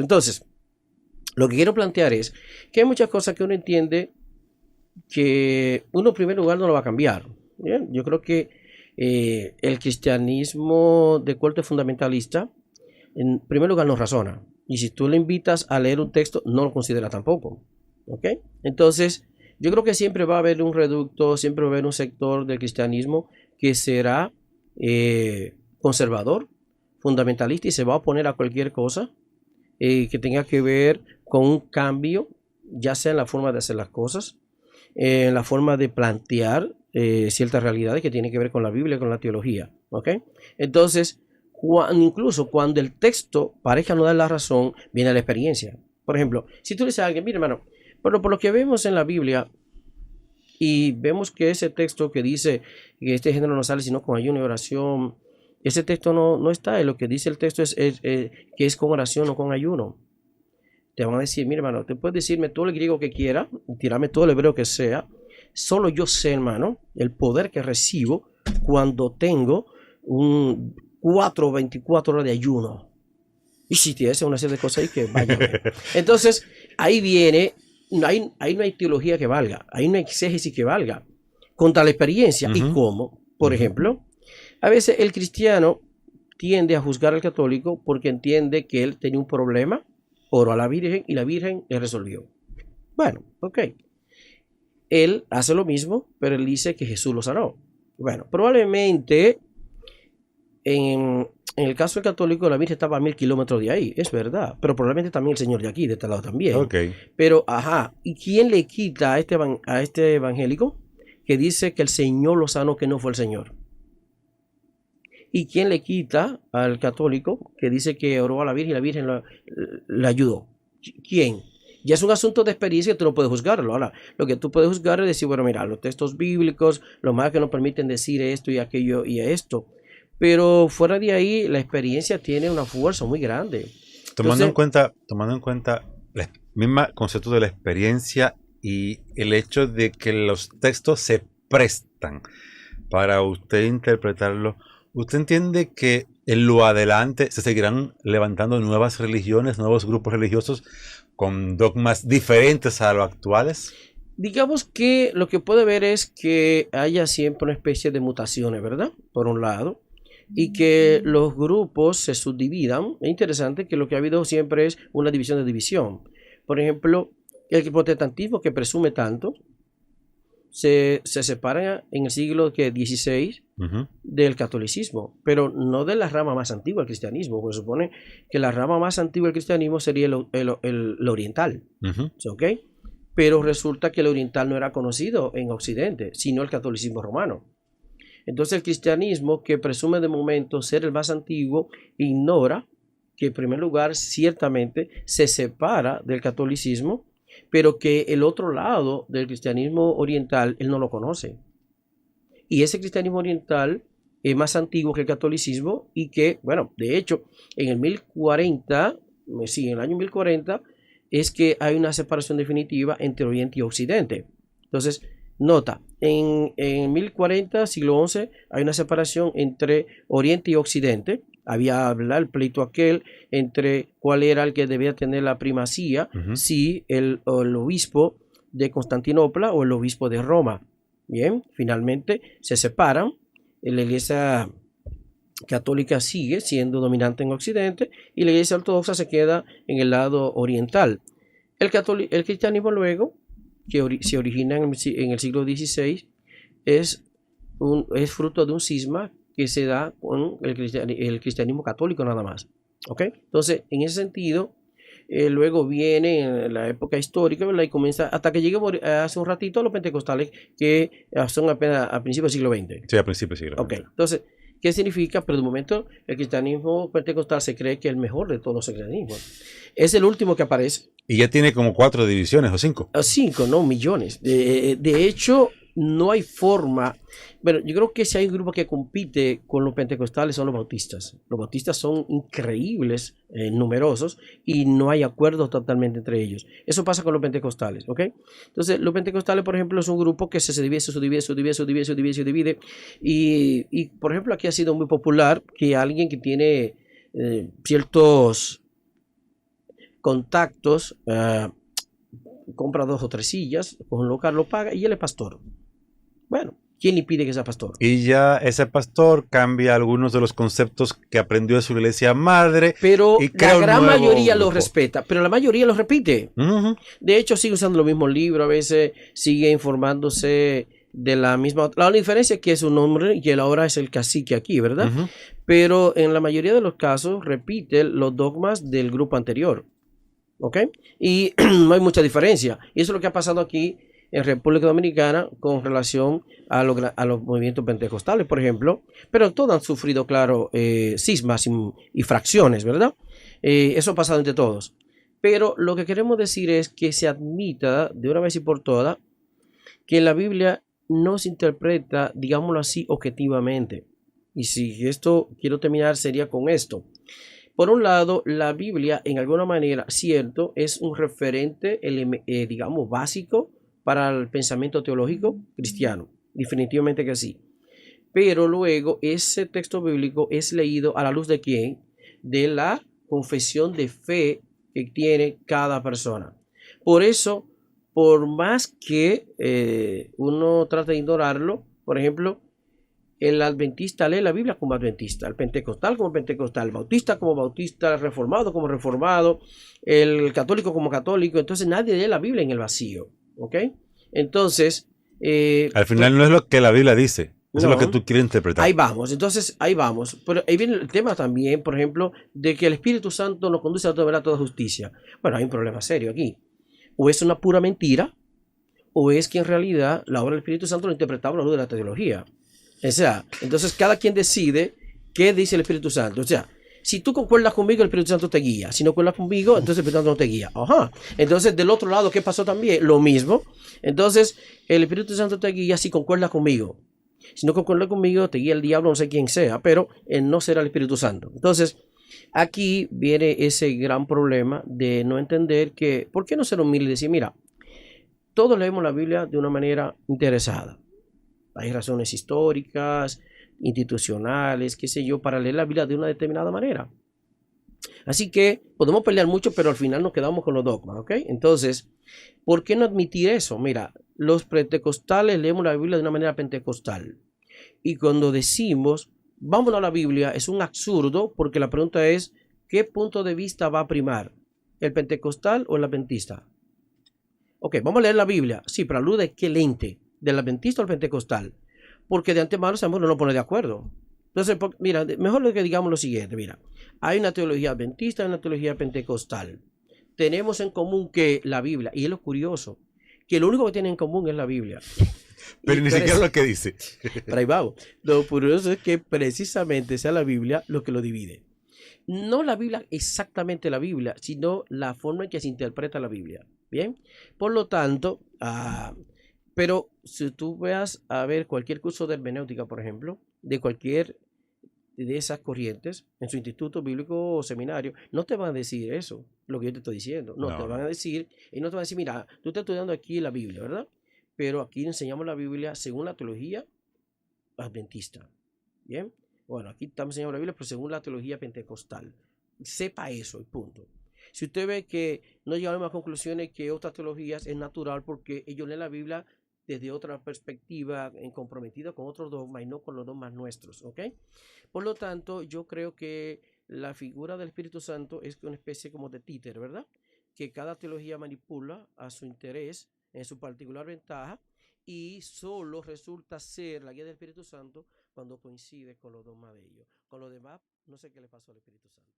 texto. Entonces, lo que quiero plantear es que hay muchas cosas que uno entiende que uno en primer lugar no lo va a cambiar. ¿Bien? Yo creo que el cristianismo de corte fundamentalista, en primer lugar, no razona. Y si tú le invitas a leer un texto, no lo considera tampoco. ¿Ok? Entonces, yo creo que siempre va a haber un reducto, siempre va a haber un sector del cristianismo que será conservador, fundamentalista y se va a oponer a cualquier cosa que tenga que ver con un cambio, ya sea en la forma de hacer las cosas, en la forma de plantear ciertas realidades que tienen que ver con la Biblia, con la teología. ¿Ok? Entonces, incluso cuando el texto parezca no dar la razón, viene la experiencia. Por ejemplo, si tú le dices a alguien, mira hermano, pero por lo que vemos en la Biblia y vemos que ese texto que dice que este género no sale sino con ayuno y oración, ese texto no está. Lo que dice el texto es que es con oración o con ayuno. Te van a decir, mira hermano, te puedes decirme todo el griego que quiera, tirarme todo el hebreo que sea. Solo yo sé, hermano, el poder que recibo cuando tengo 4 o 24 horas de ayuno. Y si te hace una serie de cosas ahí que vaya a ver. Entonces, ahí viene, ahí no hay teología que valga, ahí no hay exégesis que valga contra la experiencia. ¿Y cómo? Por ejemplo, a veces el cristiano tiende a juzgar al católico porque entiende que él tenía un problema, oró a la Virgen y la Virgen le resolvió. Bueno, ok. Él hace lo mismo, pero él dice que Jesús lo sanó. Bueno, probablemente en el caso del católico la Virgen estaba a 1000 kilómetros de ahí, es verdad, pero probablemente también el Señor de aquí, de este lado también. Okay. Pero, ¿y quién le quita a este evangélico que dice que el Señor lo sanó, que no fue el Señor? ¿Y quién le quita al católico que dice que oró a la Virgen y la Virgen la ayudó? ¿Quién? Ya es un asunto de experiencia que tú no puedes juzgarlo. Ahora, lo que tú puedes juzgar es decir, bueno, mira, los textos bíblicos, lo más que nos permiten decir esto y aquello y esto. Pero fuera de ahí, la experiencia tiene una fuerza muy grande. Tomando en cuenta el mismo concepto de la experiencia y el hecho de que los textos se prestan para usted interpretarlo, ¿usted entiende que en lo adelante se seguirán levantando nuevas religiones, nuevos grupos religiosos con dogmas diferentes a los actuales? Digamos que lo que puede ver es que haya siempre una especie de mutaciones, ¿verdad? Por un lado, y que los grupos se subdividan. Es interesante que lo que ha habido siempre es una división de división. Por ejemplo, el protestantismo que presume tanto se separa en el siglo XVI del catolicismo, pero no de la rama más antigua del cristianismo, porque se supone que la rama más antigua del cristianismo sería el oriental, ¿ok? Pero resulta que el oriental no era conocido en Occidente, sino el catolicismo romano. Entonces el cristianismo, que presume de momento ser el más antiguo, ignora que en primer lugar ciertamente se separa del catolicismo, pero que el otro lado del cristianismo oriental él no lo conoce. Y ese cristianismo oriental es más antiguo que el catolicismo y que, bueno, de hecho, en el 1040, sí, en el año 1040, es que hay una separación definitiva entre Oriente y Occidente. Entonces, nota, en 1040, siglo XI, hay una separación entre Oriente y Occidente. Había el pleito aquel entre cuál era el que debía tener la primacía, si el obispo de Constantinopla o el obispo de Roma. Bien, finalmente se separan. La iglesia católica sigue siendo dominante en Occidente y la iglesia ortodoxa se queda en el lado oriental. El cristianismo luego, que se origina en el siglo XVI, es fruto de un cisma que se da con el cristianismo católico nada más. ¿Ok? Entonces, en ese sentido, luego viene en la época histórica, ¿verdad? Y comienza hasta que llegue hace un ratito a los pentecostales, que son apenas a principios del siglo XX. Sí, a principios del siglo XX. Ok, entonces, ¿qué significa? Pero de momento el cristianismo pentecostal se cree que es el mejor de todos los cristianismos. Es el último que aparece. Y ya tiene como 4 divisiones o 5. 5, no, millones. De hecho, no hay forma. Bueno, yo creo que si hay un grupo que compite con los pentecostales son los bautistas. Los bautistas son increíbles, numerosos, y no hay acuerdo totalmente entre ellos. Eso pasa con los pentecostales, ¿ok? Entonces, los pentecostales, por ejemplo, es un grupo que se divide. Y, por ejemplo, aquí ha sido muy popular que alguien que tiene ciertos contactos, compra 2 o 3 sillas, con un local lo paga y él es pastor. Bueno, ¿quién le pide que sea pastor? Y ya ese pastor cambia algunos de los conceptos que aprendió de su iglesia madre Pero y la crea un gran nuevo mayoría lo grupo. respeta, pero la mayoría lo repite. Ujú. De hecho, sigue usando los mismos libros, a veces sigue informándose de la misma. La única diferencia es que es un hombre y él ahora es el cacique aquí, ¿verdad? Ujú. Pero en la mayoría de los casos repite los dogmas del grupo anterior. ¿Ok? Y no hay mucha diferencia. Y eso es lo que ha pasado aquí en República Dominicana con relación a los movimientos pentecostales, por ejemplo. Pero todos han sufrido, claro, cismas y fracciones, ¿verdad? Eso ha pasado entre todos. Pero lo que queremos decir es que se admita de una vez y por todas que la Biblia no se interpreta, digámoslo así, objetivamente. Y si esto quiero terminar sería con esto. Por un lado, la Biblia, en alguna manera, cierto, es un referente, digamos, básico para el pensamiento teológico cristiano. Definitivamente que sí. Pero luego, ese texto bíblico es leído a la luz de quién? De la confesión de fe que tiene cada persona. Por eso, por más que uno trate de ignorarlo, por ejemplo, el adventista lee la Biblia como adventista, el pentecostal como pentecostal, el bautista como bautista, el reformado como reformado, el católico como católico. Entonces nadie lee la Biblia en el vacío, ¿ok? Entonces, Al final no es lo que la Biblia dice, eso es lo que no, tú quieres ahí interpretar. vamos, entonces ahí vamos. Pero ahí viene el tema también, por ejemplo, de que el Espíritu Santo nos conduce a toda verdad, a toda justicia. Bueno, hay un problema serio aquí. O es una pura mentira, o es que en realidad la obra del Espíritu Santo lo interpretaba a la luz de la teología. O sea, entonces cada quien decide qué dice el Espíritu Santo. O sea, si tú concuerdas conmigo, el Espíritu Santo te guía. Si no concuerdas conmigo, entonces el Espíritu Santo no te guía. Ajá. Entonces, del otro lado, ¿qué pasó también? Lo mismo. Entonces, el Espíritu Santo te guía si concuerdas conmigo. Si no concuerdas conmigo, te guía el diablo, no sé quién sea, pero él no será el Espíritu Santo. Entonces, aquí viene ese gran problema de no entender que, ¿por qué no ser humilde y decir, mira, todos leemos la Biblia de una manera interesada? Hay razones históricas, institucionales, qué sé yo, para leer la Biblia de una determinada manera. Así que podemos pelear mucho, pero al final nos quedamos con los dogmas, ¿ok? Entonces, ¿por qué no admitir eso? Mira, los pentecostales leemos la Biblia de una manera pentecostal. Y cuando decimos, vámonos a la Biblia, es un absurdo porque la pregunta es, ¿qué punto de vista va a primar? ¿El pentecostal o el adventista? Ok, vamos a leer la Biblia. Sí, pero a luz de qué lente, del adventista o el pentecostal. Porque de antemano sabemos no nos pone de acuerdo. Entonces, mira, mejor lo que digamos lo siguiente, mira, hay una teología adventista y una teología pentecostal. Tenemos en común que la Biblia, y es lo curioso, que lo único que tienen en común es la Biblia. Pero ni siquiera lo que dice. Pero ahí vamos. Lo curioso es que precisamente sea la Biblia lo que lo divide. No la Biblia, exactamente la Biblia, sino la forma en que se interpreta la Biblia. Bien, por lo tanto, pero si tú veas a ver cualquier curso de hermenéutica, por ejemplo, de cualquier de esas corrientes, en su instituto bíblico o seminario, no te van a decir eso, lo que yo te estoy diciendo. No, te van a decir, y no te van a decir, mira, tú estás estudiando aquí la Biblia, ¿verdad? Pero aquí enseñamos la Biblia según la teología adventista. Bien, bueno, aquí estamos enseñando la Biblia, pero según la teología pentecostal. Sepa eso, y punto. Si usted ve que no llegan a las mismas conclusiones que otras teologías, es natural porque ellos leen la Biblia desde otra perspectiva, en comprometida con otros dogmas y no con los dogmas nuestros, ¿ok? Por lo tanto, yo creo que la figura del Espíritu Santo es una especie como de títer, ¿verdad? Que cada teología manipula a su interés, en su particular ventaja, y solo resulta ser la guía del Espíritu Santo cuando coincide con los dogmas de ellos. Con lo demás, no sé qué le pasó al Espíritu Santo.